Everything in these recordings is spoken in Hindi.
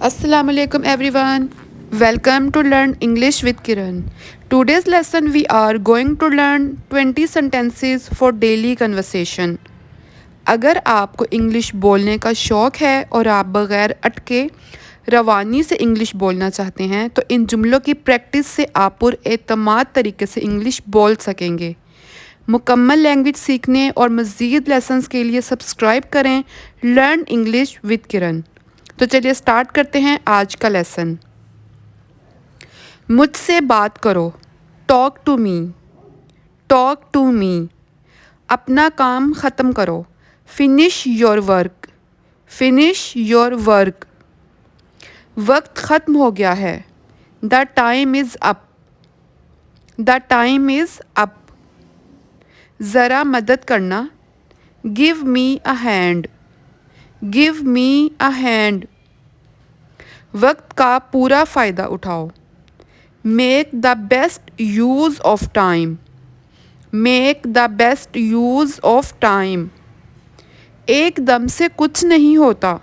Assalamu alaikum everyone. Welcome to Learn English with Kiran. Today's lesson we are going to learn 20 sentences for daily conversation. अगर आपको इंग्लिश बोलने का शौक़ है और आप बग़ैर अटके रवानी से इंग्लिश बोलना चाहते हैं तो इन जुमलों की प्रैक्टिस से आप पुरएतमाद तरीके से इंग्लिश बोल सकेंगे। मुकम्मल लैंग्वेज सीखने और मज़ीद लेसन्स के लिए सब्सक्राइब करें लर्न इंग्लिश विद किरण। तो चलिए स्टार्ट करते हैं आज का लेसन। मुझसे बात करो, talk to me, talk to me. अपना काम ख़त्म करो, finish your work, finish your work. वक्त ख़त्म हो गया है, the time is up, the time is up. ज़रा मदद करना, give me a hand, give me a hand. वक्त का पूरा फ़ायदा उठाओ, make the best use of time, make the best use of time. एकदम से कुछ नहीं होता,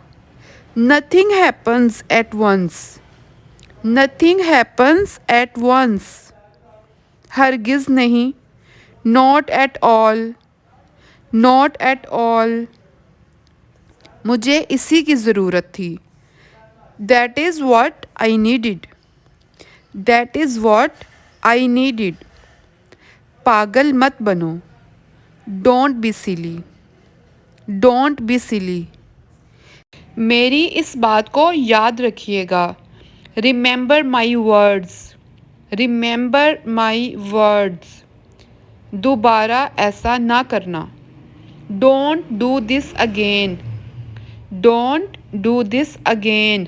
nothing happens at once, nothing happens at once. हरगिज़ नहीं, not at all, not at all. मुझे इसी की ज़रूरत थी, that is what I needed, that is what I needed. पागल मत बनो, don't be silly, don't be silly. मेरी इस बात को याद रखिएगा, remember my words, remember my words. दोबारा ऐसा ना करना, don't do this again, don't do this again.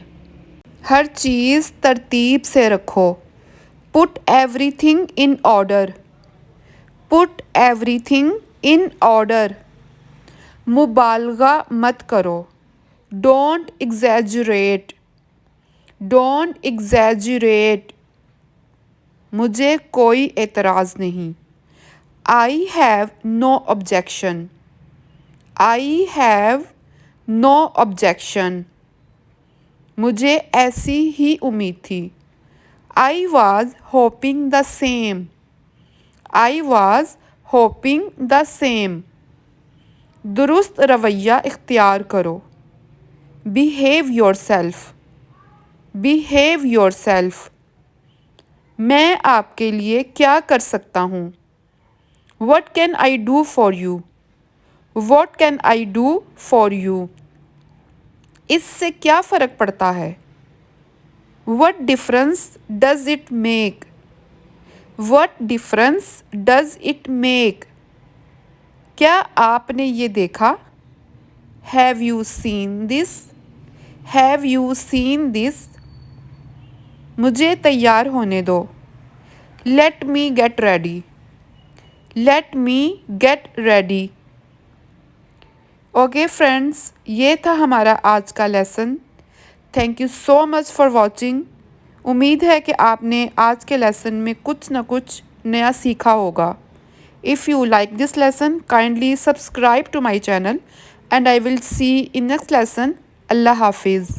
हर चीज़ तरतीब से रखो, put everything in order, put everything in order. मुबालगा मत करो, डोंट एग्जैजुरेट, डोंट एग्जैजुरेट। मुझे कोई एतराज़ नहीं, I have no objection, I have no objection. मुझे ऐसी ही उम्मीद थी, I was hoping the same, I was hoping the same. दुरुस्त रवैया इख्तियार करो, behave yourself, behave yourself. मैं आपके लिए क्या कर सकता हूँ, what can I do for you, what can I do for you. इससे क्या फ़र्क पड़ता है, what difference does it make, what difference does it make. क्या आपने ये देखा, have you seen this, have you seen this. मुझे तैयार होने दो, let me get ready, let me get ready. Okay friends, ये था हमारा आज का lesson. Thank you so much for watching. उम्मीद है कि आपने आज के लेसन में कुछ ना कुछ नया सीखा होगा। If you like this lesson kindly subscribe to my channel and I will see in next lesson. अल्लाह हाफिज़।